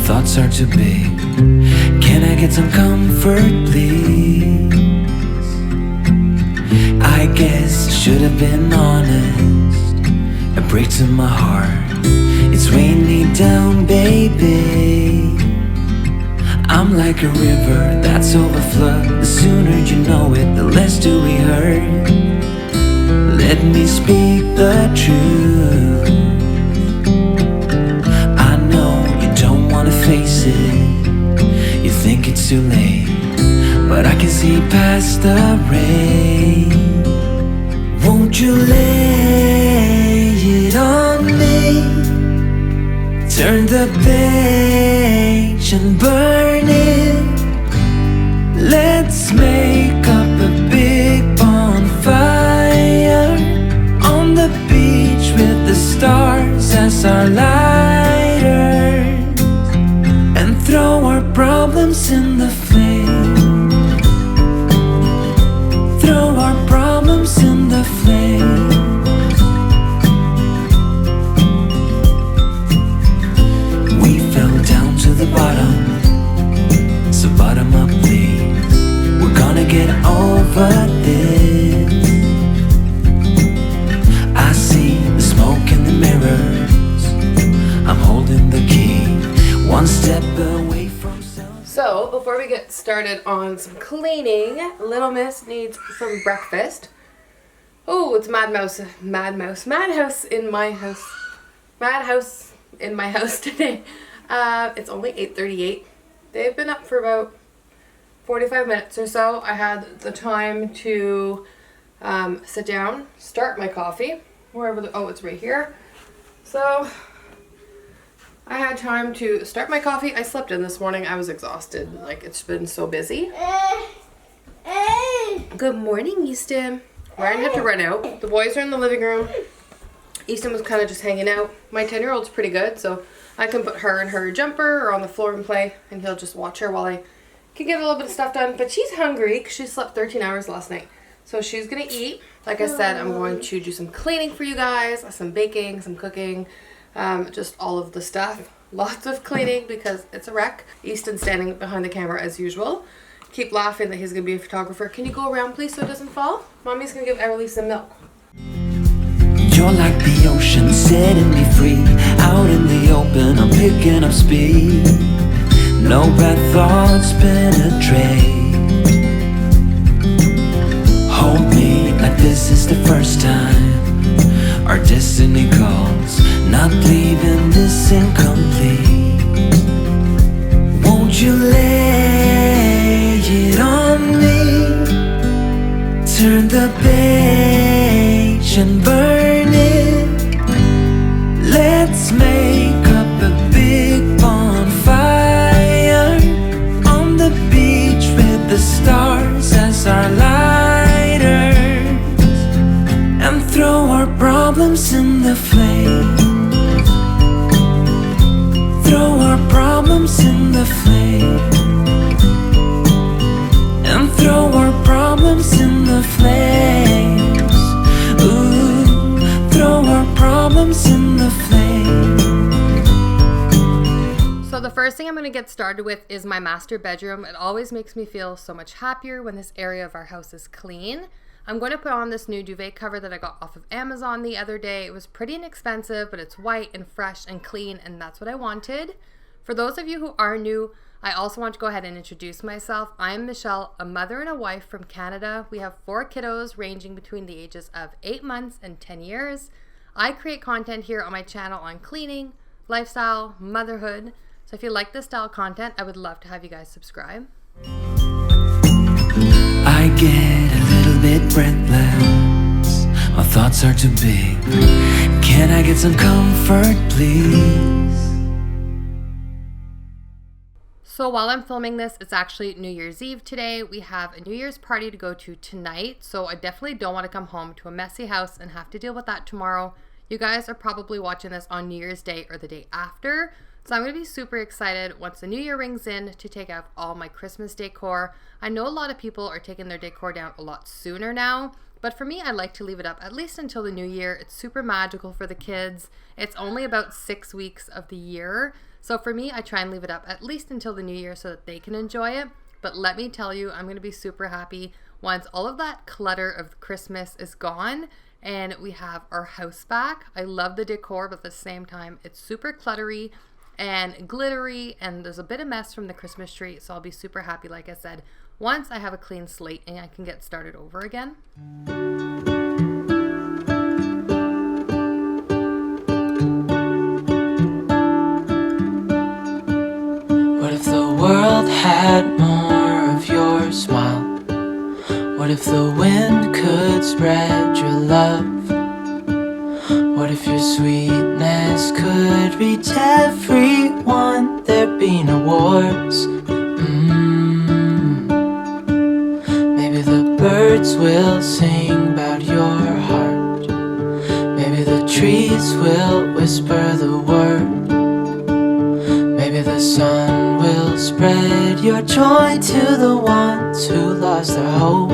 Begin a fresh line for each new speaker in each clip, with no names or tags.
thoughts are too big. Can I get some comfort, please? I guess I should have been honest. It breaks in my heart. It's weighing me down, baby. I'm like a river that's overflowed. The sooner you know it, the less do we hurt. Let me speak the truth. I know you don't wanna face it. You think it's too late, but I can see past the rain. Won't you lay it on me? Turn the page and burn it. Let's make up a big bonfire on the beach with the stars as our lighters, and throw our problems in the flame. Throw our problems in the flame. We fell down to the bottom, so bottom up please. We're gonna get over this. I see the smoke in the mirrors. I'm holding the key, one step away from self.
So, before we get started on some cleaning, Little Miss needs some breakfast. Oh, it's madhouse in my house. Madhouse in my house today. It's only 8:38. They've been up for about 45 minutes or so. I had the time to sit down, start my coffee, it's right here. So I had time to start my coffee. I slept in this morning. I was exhausted. Like, it's been so busy. Good morning, Easton. Ryan had to run out. The boys are in the living room. Easton was kind of just hanging out. My 10-year-old's pretty good, so I can put her in her jumper or on the floor and play, and he'll just watch her while I can get a little bit of stuff done. But she's hungry because she slept 13 hours last night. So she's going to eat. Like I said, I'm going to do some cleaning for you guys, some baking, some cooking, just all of the stuff. Lots of cleaning because it's a wreck. Easton's standing behind the camera as usual. Keep laughing that he's going to be a photographer. Can you go around, please, so it doesn't fall? Mommy's going to give Everly some milk.
You're like the ocean, setting me free. Out in the open, I'm picking up speed. No bad thoughts penetrate. Hold me like this is the first time. Our destiny calls, not leaving this incomplete. Won't you lay it on me? Turn the page and burn it. Let's make up a big bonfire on the beach with the stars as our lighters, and throw our problems in the flame. Throw our problems in the flame. And throw our problems in the flames. Ooh, throw our problems in the flames.
So the first thing I'm going to get started with is my master bedroom. It always makes me feel so much happier when this area of our house is clean. I'm going to put on this new duvet cover that I got off of Amazon the other day. It was pretty inexpensive, but it's white and fresh and clean, and that's what I wanted. For those of you who are new, I also want to go ahead and introduce myself. I'm Michelle, a mother and a wife from Canada. We have 4 kiddos ranging between the ages of 8 months and 10 years. I create content here on my channel on cleaning, lifestyle, motherhood. So if you like this style of content, I would love to have you guys subscribe.
I get a little bit breathless. My thoughts are too big. Can I get some comfort, please?
So while I'm filming this, it's actually New Year's Eve today. We have a New Year's party to go to tonight, so I definitely don't want to come home to a messy house and have to deal with that tomorrow. You guys are probably watching this on New Year's Day or the day after, so I'm going to be super excited once the new year rings in to take out all my Christmas decor. I know a lot of people are taking their decor down a lot sooner now, but for me, I like to leave it up at least until the new year. It's super magical for the kids. It's only about 6 weeks of the year, So for me, I try and leave it up at least until the new year so that they can enjoy it. But let me tell you, I'm going to be super happy once all of that clutter of Christmas is gone and we have our house back. I love the decor, but at the same time, it's super cluttery and glittery, and there's a bit of mess from the Christmas tree. So I'll be super happy, like I said, once I have a clean slate and I can get started over again.
What if the world had more of your smile? What if the wind could spread your love? What if your sweetness could reach everyone? There'd be no wars. Maybe the birds will sing about your heart. Maybe the trees will whisper the word. Maybe the sun will spread your joy to the ones who lost their hope.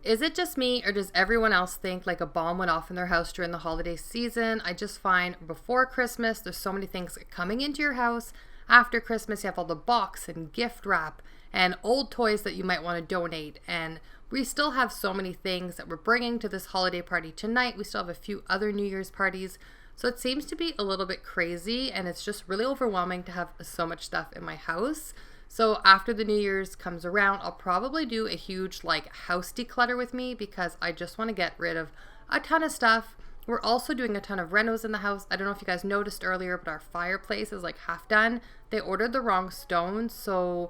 Is it just me, or does everyone else think like a bomb went off in their house during the holiday season? I just find before Christmas, there's so many things coming into your house. After Christmas, you have all the box and gift wrap and old toys that you might want to donate. And we still have so many things that we're bringing to this holiday party tonight. We still have a few other New Year's parties. So it seems to be a little bit crazy, and it's just really overwhelming to have so much stuff in my house. So after the New Year's comes around, I'll probably do a huge like house declutter with me, because I just want to get rid of a ton of stuff. We're also doing a ton of renos in the house. I don't know if you guys noticed earlier, but our fireplace is like half done. They ordered the wrong stone, so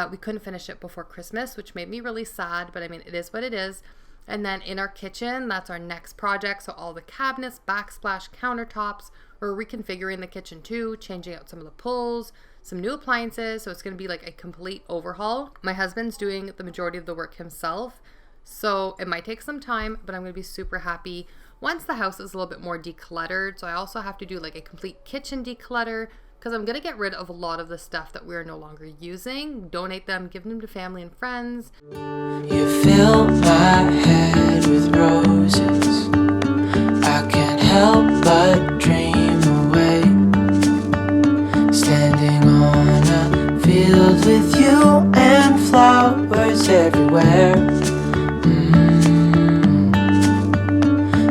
we couldn't finish it before Christmas, which made me really sad, but I mean, it is what it is. And then in our kitchen, that's our next project. So all the cabinets, backsplash, countertops, we're reconfiguring the kitchen too, changing out some of the pulls, some new appliances. So it's going to be like a complete overhaul. My husband's doing the majority of the work himself, so it might take some time, but I'm going to be super happy once the house is a little bit more decluttered. So I also have to do like a complete kitchen declutter, because I'm going to get rid of a lot of the stuff that we're no longer using, donate them, give them to family and friends.
You fill my head with roses. I can't help but dream away, standing on a field with you and flowers everywhere.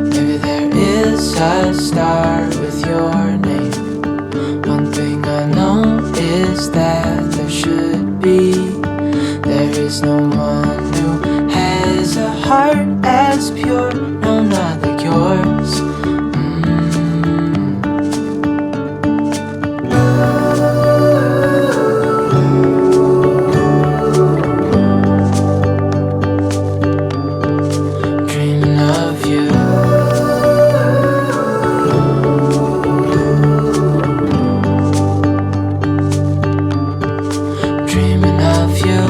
Maybe there is a star with your name. One thing I know is that there should be. There is no one who has a heart as pure, no, not like yours. Dreaming of you. Dreaming of you,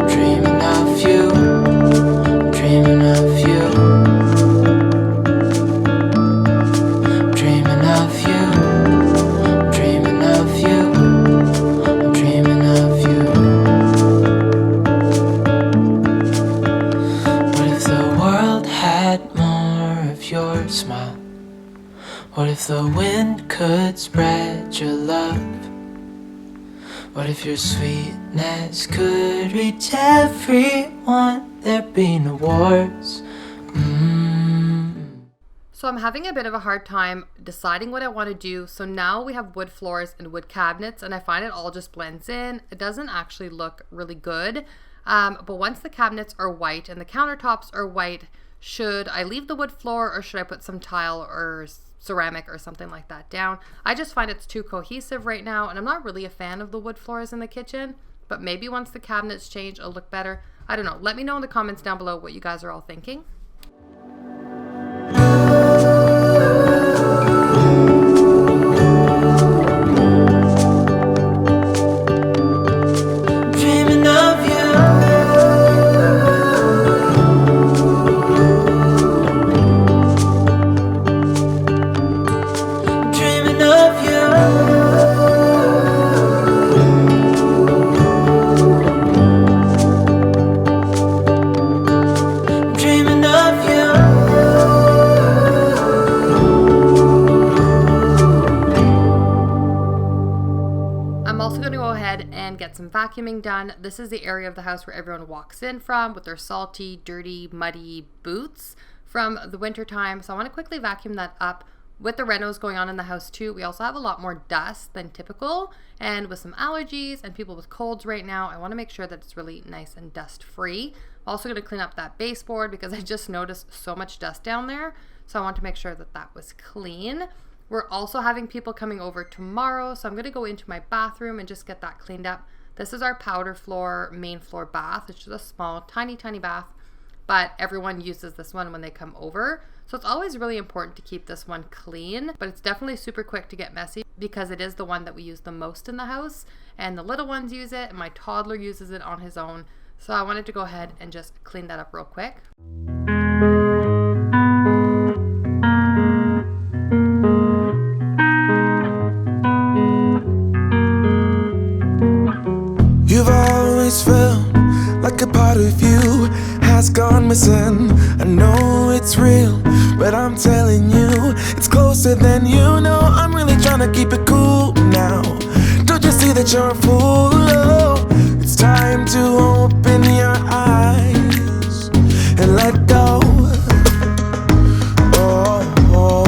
dreaming of you, dreaming of you, dreaming of you, dreaming of you, I'm dreaming of you. What if the world had more of your smile? What if the wind could spread your love? What if your sweetness could reach everyone? There'd be no wars.
So I'm having a bit of a hard time deciding what I want to do. So now we have wood floors and wood cabinets, and I find it all just blends in. It doesn't actually look really good. But once the cabinets are white and the countertops are white, should I leave the wood floor, or should I put some tile or ceramic or something like that down? I just find it's too cohesive right now, and I'm not really a fan of the wood floors in the kitchen, but maybe once the cabinets change, it'll look better. I don't know. Let me know in the comments down below what you guys are all thinking.
Dreaming of you.
some vacuuming done. This is the area of the house where everyone walks in from with their salty, dirty, muddy boots from the winter time. So I want to quickly vacuum that up. With the renos going on in the house too, we also have a lot more dust than typical, and with some allergies and people with colds right now, I want to make sure that it's really nice and dust free. I'm also going to clean up that baseboard because I just noticed so much dust down there, so I want to make sure that that was clean. We're also having people coming over tomorrow, so I'm going to go into my bathroom and just get that cleaned up. This is our powder floor, main floor bath. It's just a small, tiny bath, but everyone uses this one when they come over. So it's always really important to keep this one clean, but it's definitely super quick to get messy because it is the one that we use the most in the house, and the little ones use it, and my toddler uses it on his own. So I wanted to go ahead and just clean that up real quick.
You've always felt like a part of you has gone missing. I know it's real, but I'm telling you, it's closer than you know. I'm really trying to keep it cool now. Don't you see that you're a fool? Oh, it's time to open your eyes and let go. Oh, oh.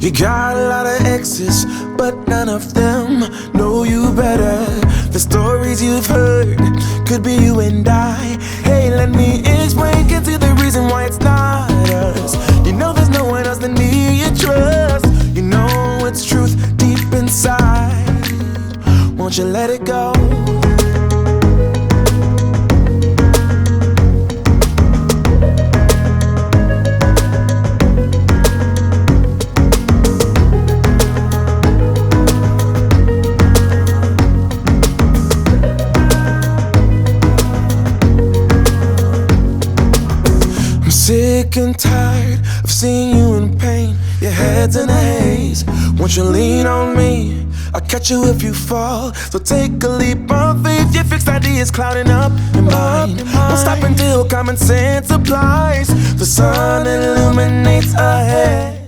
You got a lot of exes, but none of them know you better. The stories you've heard could be you and I. Hey, let me explain, get to the reason why it's not us. You know there's no one else than me you trust. You know it's truth deep inside. Won't you let it go? Sick and tired of seeing you in pain. Your head's in a haze. Won't you lean on me? I'll catch you if you fall. So take a leap of faith. Your fixed ideas clouding up your mind. Won't stop until common sense applies. The sun illuminates ahead.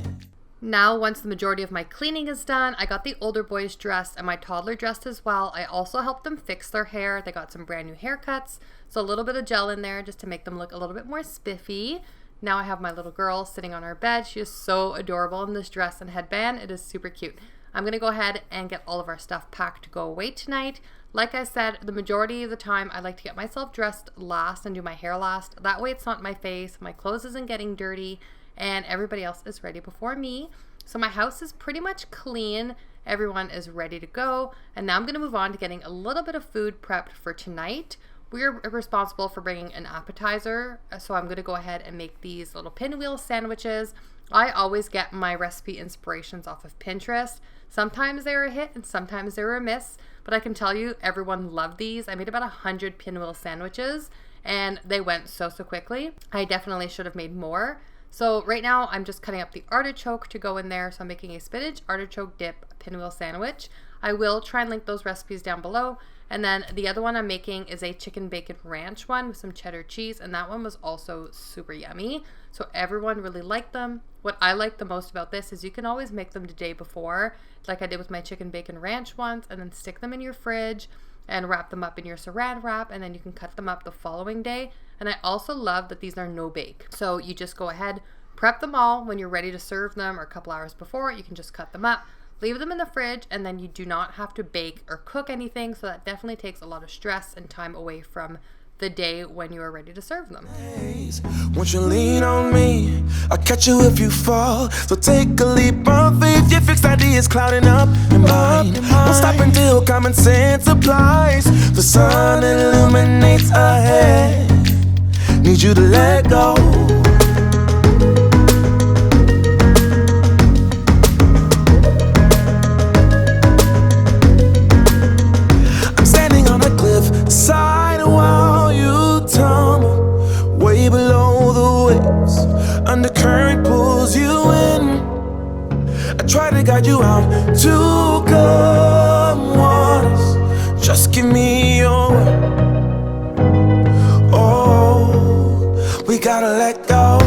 Now, once the majority of my cleaning is done, I got the older boys dressed and my toddler dressed as well. I also helped them fix their hair. They got some brand new haircuts, so a little bit of gel in there just to make them look a little bit more spiffy. Now I have my little girl sitting on our bed. She is so adorable in this dress and headband. It is super cute. I'm going to go ahead and get all of our stuff packed to go away tonight. Like I said, the majority of the time I like to get myself dressed last and do my hair last. That way it's not in my face, my clothes isn't getting dirty, and everybody else is ready before me. So my house is pretty much clean. Everyone is ready to go. And now I'm going to move on to getting a little bit of food prepped for tonight. We're responsible for bringing an appetizer. So I'm going to go ahead and make these little pinwheel sandwiches. I always get my recipe inspirations off of Pinterest. Sometimes they're a hit and sometimes they're a miss. But I can tell you, everyone loved these. I made about 100 pinwheel sandwiches and they went so quickly. I definitely should have made more. So right now I'm just cutting up the artichoke to go in there. So I'm making a spinach artichoke dip pinwheel sandwich. I will try and link those recipes down below. And then the other one I'm making is a chicken bacon ranch one with some cheddar cheese. And that one was also super yummy. So everyone really liked them. What I like the most about this is you can always make them the day before, like I did with my chicken bacon ranch ones, and then stick them in your fridge and wrap them up in your saran wrap, and then you can cut them up the following day. And I also love that these are no bake. So you just go ahead, prep them all when you're ready to serve them, or a couple hours before, you can just cut them up, leave them in the fridge, and then you do not have to bake or cook anything. So that definitely takes a lot of stress and time away from the day when you are ready to serve them.
Won't you lean on me? I'll catch you if you fall. So take a leap of faith. Your fixed ideas clouding up your mind. Won't stop until common sense applies. The sun illuminates ahead. Need you to let go. I'm standing on a cliff side while you tumble way below the waves. Undercurrent pulls you in. I try to guide you out to calm waters. Just give me your word. Oh, we gotta let go.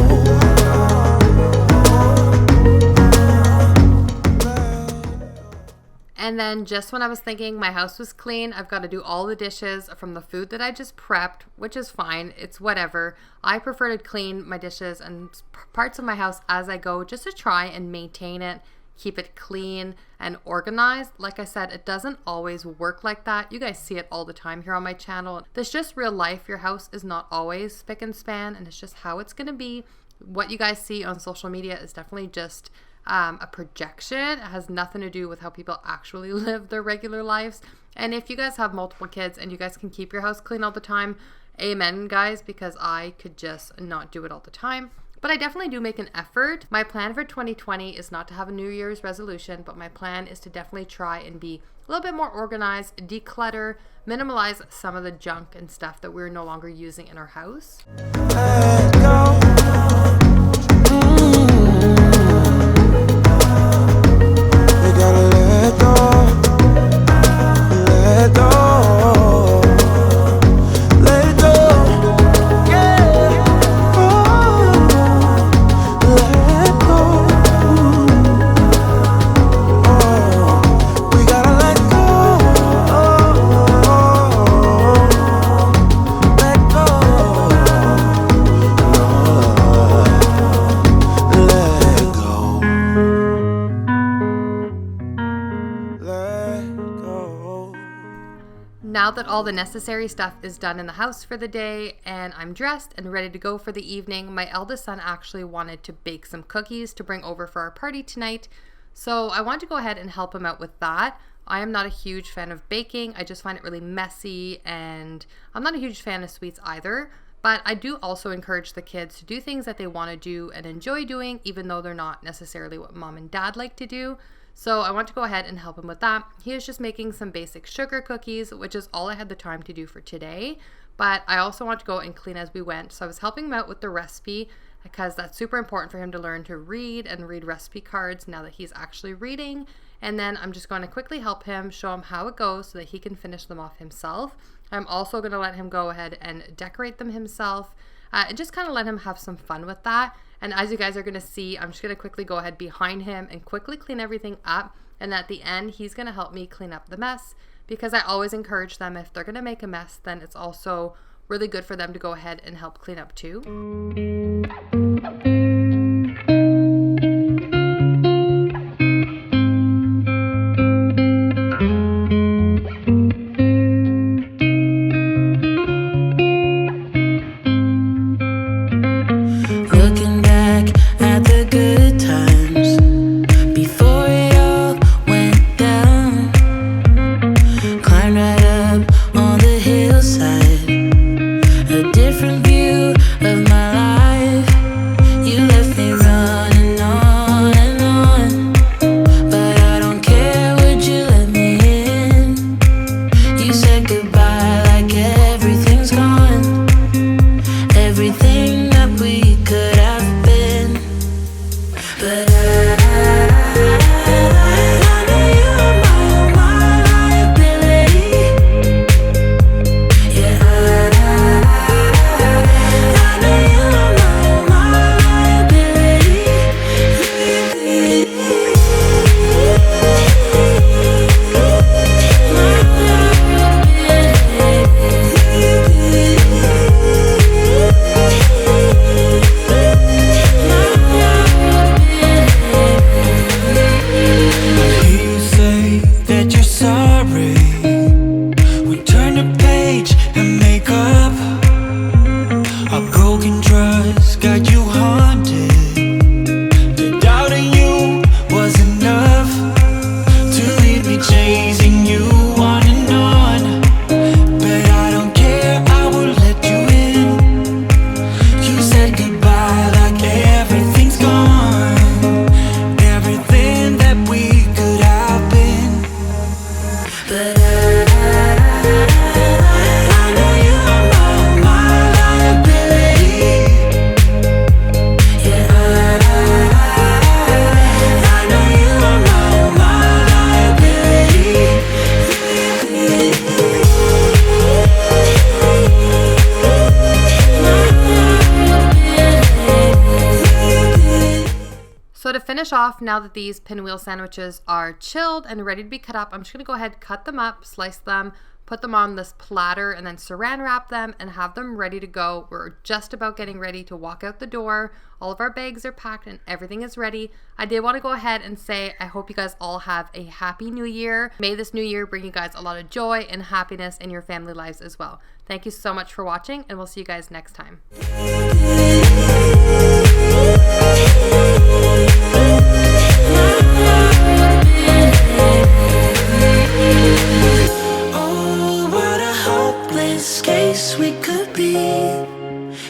then just when I was thinking my house was clean, I've got to do all the dishes from the food that I just prepped, which is fine. It's whatever. I prefer to clean my dishes and parts of my house as I go, just to try and maintain it, keep it clean and organized. Like I said, it doesn't always work like that. You guys see it all the time here on my channel. That's just real life. Your house is not always spick and span, and it's just how it's going to be. What you guys see on social media is definitely just a projection. It has nothing to do with how people actually live their regular lives. And if you guys have multiple kids and you guys can keep your house clean all the time, amen, guys, because I could just not do it all the time. But I definitely do make an effort. My plan for 2020 is not to have a New Year's resolution, but my plan is to definitely try and be a little bit more organized, declutter, minimalize some of the junk and stuff that we're no longer using in our house.
Let go. We gotta let go. Let go. Let go. Yeah. Oh, let go. Oh, we gotta let go. Let go. Let go. Let go.
Now that all the necessary stuff is done in the house for the day and I'm dressed and ready to go for the evening, my eldest son actually wanted to bake some cookies to bring over for our party tonight. So I want to go ahead and help him out with that. I am not a huge fan of baking. I just find it really messy, and I'm not a huge fan of sweets either. But I do also encourage the kids to do things that they want to do and enjoy doing, even though they're not necessarily what mom and dad like to do. So I want to go ahead and help him with that. He is just making some basic sugar cookies, which is all I had the time to do for today. But I also want to go and clean as we went. So I was helping him out with the recipe, because that's super important for him to learn to read and read recipe cards now that he's actually reading. And then I'm just going to quickly help him, show him how it goes so that he can finish them off himself. I'm also going to let him go ahead and decorate them himself, and just kind of let him have some fun with that. And as you guys are going to see, I'm just going to quickly go ahead behind him and quickly clean everything up. And at the end, he's going to help me clean up the mess, because I always encourage them, if they're going to make a mess, then it's also really good for them to go ahead and help clean up too.
Looking back at the good times before it all went down. Climbed right up on the hillside, a different view of my life. You
finish off, now that these pinwheel sandwiches are chilled and ready to be cut up, I'm just going to go ahead, cut them up, slice them, put them on this platter, and then saran wrap them and have them ready to go. We're just about getting ready to walk out the door. All of our bags are packed and everything is ready. I did want to go ahead and say I hope you guys all have a happy new year. May this new year bring you guys a lot of joy and happiness in your family lives as well. Thank you so much for watching, and we'll see you guys next time.